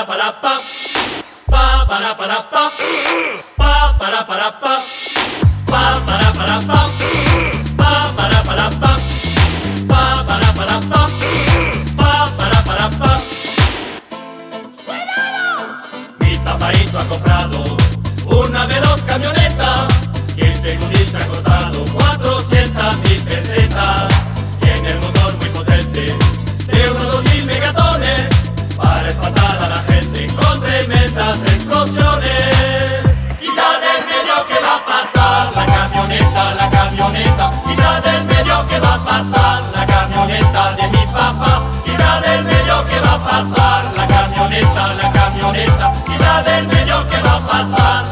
para para pa, pa para para pa, pa para para pa, pa para para pa, pa para para pa, pa para para pa, pa para para pa. Mi paparito ha comprado una veloz camioneta que según dice ha costado 400.000 pesetas. Tiene el motor muy potente de unos 2.000 megatones para espantar a la gente con tremendas explosiones. Quita del medio que va a pasar la camioneta, la camioneta. Quita del medio que va a pasar la camioneta de mi papá. Quita del medio que va a pasar la camioneta, la camioneta. Quita del medio que va a pasar